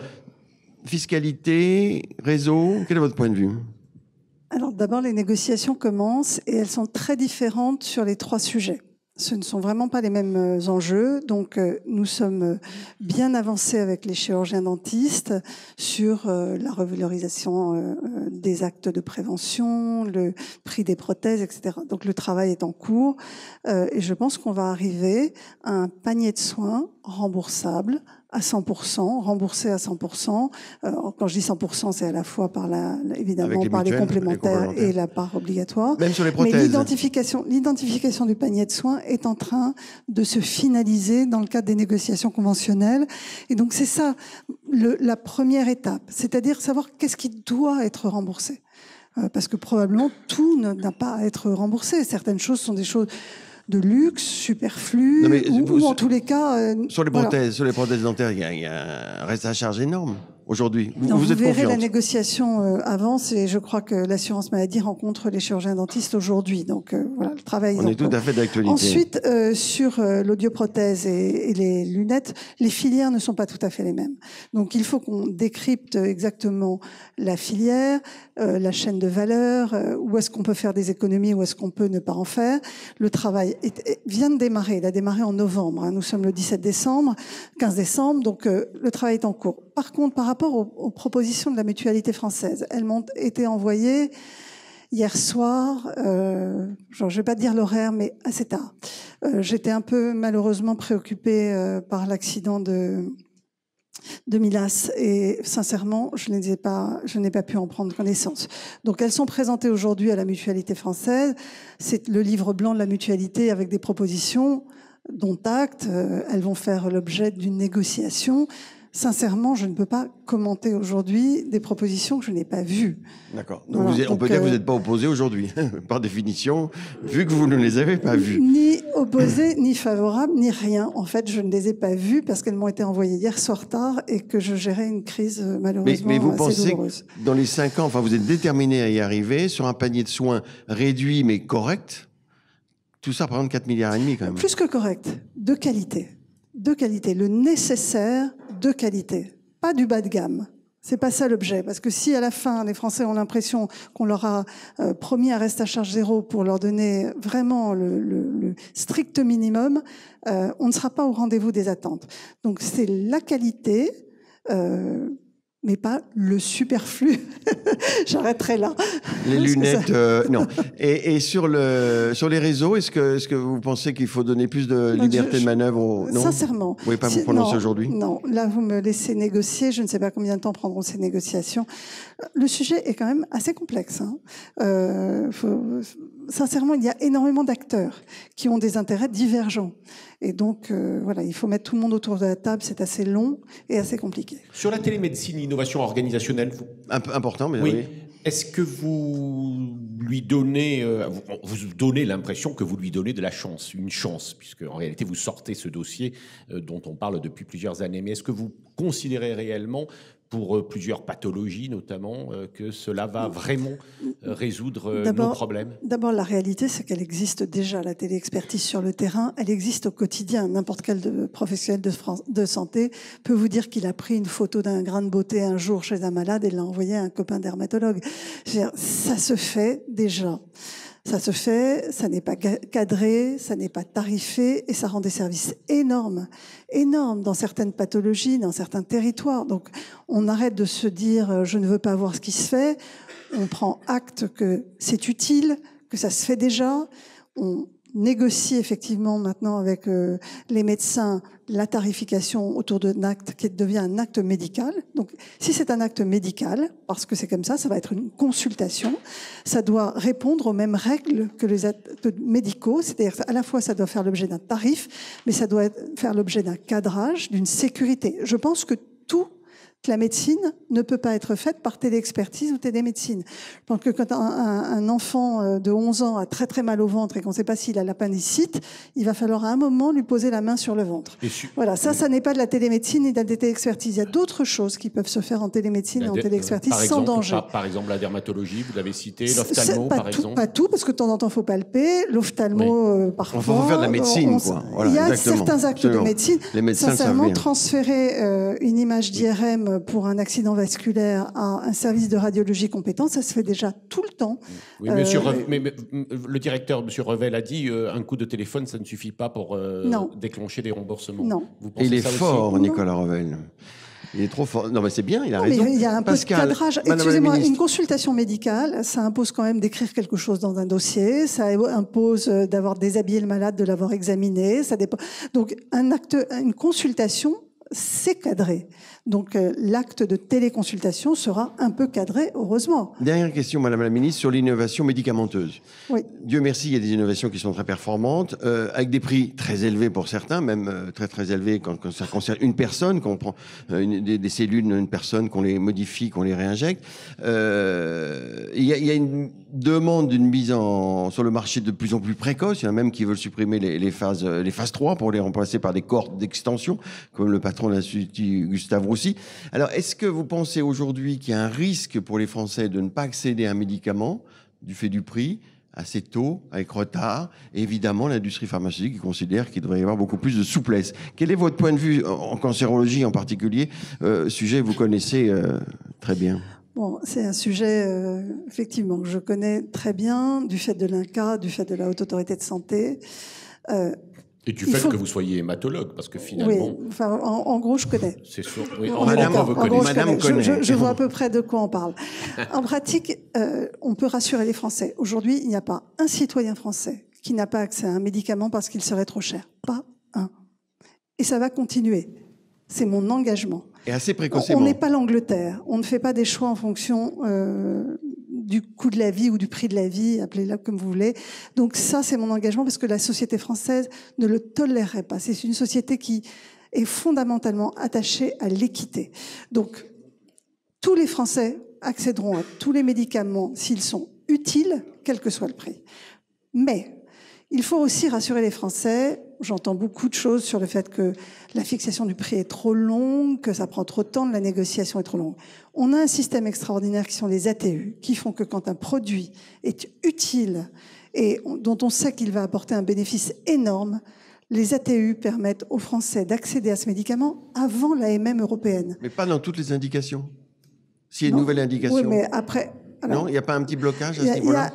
fiscalité, réseau, quel est votre point de vue ? Alors d'abord, les négociations commencent et elles sont très différentes sur les trois sujets. Ce ne sont vraiment pas les mêmes enjeux. Donc, nous sommes bien avancés avec les chirurgiens dentistes sur la revalorisation des actes de prévention, le prix des prothèses, etc. Donc, le travail est en cours et je pense qu'on va arriver à un panier de soins remboursable à 100%, remboursé à 100%. Quand je dis 100%, c'est à la fois évidemment par les complémentaires et la part obligatoire. Même sur les prothèses. Mais l'identification du panier de soins est en train de se finaliser dans le cadre des négociations conventionnelles. Et donc c'est ça la première étape, c'est-à-dire savoir qu'est-ce qui doit être remboursé. Parce que probablement tout n'a pas à être remboursé. Certaines choses sont des choses de luxe, superflu, ou en tous les cas... sur les prothèses dentaires, il y a un reste à charge énorme aujourd'hui. Vous êtes verrez, confiante. la négociation avance et je crois que l'assurance maladie rencontre les chirurgiens dentistes aujourd'hui. Donc voilà, le travail On est tout à fait d'actualité. Ensuite, sur l'audioprothèse et les lunettes, les filières ne sont pas tout à fait les mêmes. Donc il faut qu'on décrypte exactement la filière, la chaîne de valeur, où est-ce qu'on peut faire des économies, où est-ce qu'on peut ne pas en faire. Le travail vient de démarrer, il a démarré en novembre. Nous sommes le 15 décembre, donc le travail est en cours. Par contre, par rapport aux propositions de la mutualité française, elles m'ont été envoyées hier soir, je ne vais pas dire l'horaire, mais assez tard. J'étais un peu malheureusement préoccupée par l'accident de de Milas, et sincèrement, je n'ai pas pu en prendre connaissance. Donc elles sont présentées aujourd'hui à la Mutualité française. C'est le livre blanc de la Mutualité avec des propositions dont acte. Elles vont faire l'objet d'une négociation. Sincèrement, je ne peux pas commenter aujourd'hui des propositions que je n'ai pas vues. D'accord. Donc voilà, on peut dire que vous n'êtes pas opposé aujourd'hui, par définition, vu que vous ne les avez pas vues. Ni opposé, ni favorable, ni rien. En fait, je ne les ai pas vues parce qu'elles m'ont été envoyées hier soir tard et que je gérais une crise malheureusement mais vous assez pensez douloureuse. que dans les 5 ans, enfin, vous êtes déterminé à y arriver sur un panier de soins réduit mais correct. Tout ça représente 4,5 milliards quand même. Plus que correct, de qualité. De qualité, le nécessaire de qualité, pas du bas de gamme. C'est pas ça l'objet, parce que si à la fin les Français ont l'impression qu'on leur a promis un reste à charge zéro pour leur donner vraiment le strict minimum, on ne sera pas au rendez-vous des attentes. Donc c'est la qualité, mais pas le superflu. J'arrêterai là. Les lunettes, non. Et sur les réseaux, est-ce que vous pensez qu'il faut donner plus de liberté de manœuvre non. Sincèrement. Vous ne pouvez pas vous prononcer aujourd'hui? Non, là vous me laissez négocier. Je ne sais pas combien de temps prendront ces négociations. Le sujet est quand même assez complexe. Sincèrement, il y a énormément d'acteurs qui ont des intérêts divergents. Et donc, voilà, il faut mettre tout le monde autour de la table. C'est assez long et assez compliqué. Sur la télémédecine, innovation organisationnelle, important, mais oui. Oui. Est-ce que vous lui donnez, vous donnez l'impression que vous lui donnez de la chance, une chance, puisque en réalité vous sortez ce dossier dont on parle depuis plusieurs années. Mais est-ce que vous considérez réellement, pour plusieurs pathologies notamment, que cela va vraiment résoudre nos problèmes? D'abord, la réalité, c'est qu'elle existe déjà, la téléexpertise sur le terrain. Elle existe au quotidien. N'importe quel professionnel de santé peut vous dire qu'il a pris une photo d'un grain de beauté un jour chez un malade et l'a envoyé à un copain dermatologue. Je veux dire, ça se fait déjà. Ça se fait, ça n'est pas cadré, ça n'est pas tarifé et ça rend des services énormes dans certaines pathologies, dans certains territoires. Donc on arrête de se dire je ne veux pas voir ce qui se fait, on prend acte que c'est utile, que ça se fait déjà, on négocie effectivement maintenant avec les médecins la tarification autour d'un acte qui devient un acte médical. Donc, si c'est un acte médical, parce que c'est comme ça va être une consultation, ça doit répondre aux mêmes règles que les actes médicaux, c'est-à-dire à la fois ça doit faire l'objet d'un tarif, mais ça doit faire l'objet d'un cadrage, d'une sécurité. Je pense que la médecine ne peut pas être faite par téléexpertise ou télémédecine. Je pense que quand un enfant de 11 ans a très très mal au ventre et qu'on ne sait pas s'il a l'appendicite, il va falloir à un moment lui poser la main sur le ventre. Voilà, ça n'est pas de la télémédecine ni de la téléexpertise. Il y a d'autres choses qui peuvent se faire en télémédecine et en téléexpertise sans danger. Par exemple, la dermatologie, vous l'avez cité, l'ophtalmo, par exemple. Pas tout, parce que de temps en temps, il faut palper. L'ophtalmo, parfois. Il faut faire de la médecine, quoi. Voilà, il y a exactement. Certains actes de médecine. Les médecins sincèrement, savent bien. Transférer une image d'IRM pour un accident vasculaire à un service de radiologie compétent, ça se fait déjà tout le temps. Oui, mais le directeur, M. Revel, a dit un coup de téléphone, ça ne suffit pas pour déclencher des remboursements. Non. Et il est fort, Nicolas Revel. Il est trop fort. Non, mais c'est bien, il a raison. Mais il y a un peu de cadrage. Excusez-moi, une consultation médicale, ça impose quand même d'écrire quelque chose dans un dossier, ça impose d'avoir déshabillé le malade, de l'avoir examiné. Ça dépend. Donc, une consultation, c'est cadré. Donc l'acte de téléconsultation sera un peu cadré, heureusement. Dernière question, Madame la Ministre, sur l'innovation médicamenteuse. Oui. Dieu merci, il y a des innovations qui sont très performantes, avec des prix très élevés pour certains, même très très élevés quand ça concerne une personne, quand on prend des cellules d'une personne, qu'on les modifie, qu'on les réinjecte. Il y a une demande d'une mise sur le marché de plus en plus précoce. Il y en a même qui veulent supprimer les phases 3 pour les remplacer par des cohortes d'extension, comme le patron de l'Institut Gustave Roussy. Alors, est-ce que vous pensez aujourd'hui qu'il y a un risque pour les Français de ne pas accéder à un médicament du fait du prix, assez tôt, avec retard, et évidemment l'industrie pharmaceutique qui considère qu'il devrait y avoir beaucoup plus de souplesse. Quel est votre point de vue en cancérologie en particulier, sujet que vous connaissez très bien? Bon, c'est un sujet, effectivement, que je connais très bien, du fait de l'INCa, du fait de la Haute Autorité de Santé. Et du fait que vous soyez hématologue, parce que finalement... Oui, enfin, en gros, je connais. C'est sûr. Oui, Madame connaît. Je vois à peu près de quoi on parle. En pratique, on peut rassurer les Français. Aujourd'hui, il n'y a pas un citoyen français qui n'a pas accès à un médicament parce qu'il serait trop cher. Pas un. Et ça va continuer. C'est mon engagement. Et assez précocement. On n'est pas l'Angleterre. On ne fait pas des choix en fonction du coût de la vie ou du prix de la vie, appelez-le comme vous voulez. Donc ça, c'est mon engagement parce que la société française ne le tolérerait pas. C'est une société qui est fondamentalement attachée à l'équité. Donc, tous les Français accéderont à tous les médicaments s'ils sont utiles, quel que soit le prix. Mais il faut aussi rassurer les Français. J'entends beaucoup de choses sur le fait que la fixation du prix est trop longue, que ça prend trop de temps, que la négociation est trop longue. On a un système extraordinaire qui sont les ATU, qui font que quand un produit est utile et dont on sait qu'il va apporter un bénéfice énorme, les ATU permettent aux Français d'accéder à ce médicament avant l'AMM européenne. Mais pas dans toutes les indications. S'il y a une nouvelle indication. Oui, mais après... Alors, non, il n'y a pas un petit blocage à ce niveau-là?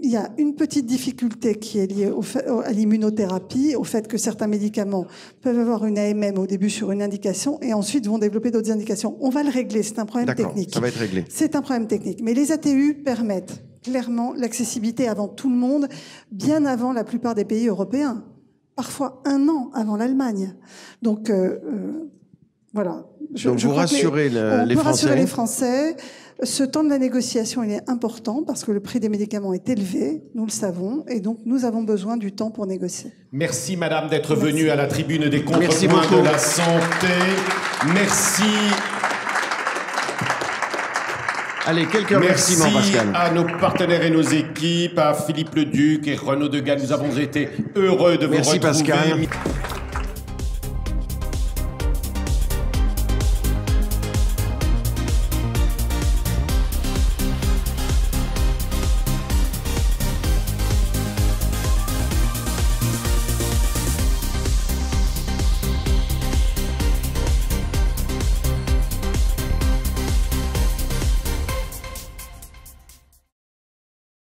Il y a une petite difficulté qui est liée à l'immunothérapie, au fait que certains médicaments peuvent avoir une AMM au début sur une indication et ensuite vont développer d'autres indications. On va le régler, c'est un problème technique. Ça va être réglé. C'est un problème technique. Mais les ATU permettent clairement l'accessibilité avant tout le monde, bien avant la plupart des pays européens. Parfois 1 an avant l'Allemagne. Donc, voilà. Donc vous rassurez les Français. Rassurer les Français. Ce temps de la négociation, il est important parce que le prix des médicaments est élevé, nous le savons, et donc nous avons besoin du temps pour négocier. Merci Madame d'être venue à la tribune des contrepoints de la santé. Merci. Allez, quelques remerciements, Pascal. Merci à nos partenaires et nos équipes, à Philippe Leduc et Renaud Degal. Nous avons été heureux de vous retrouver. Merci Pascal.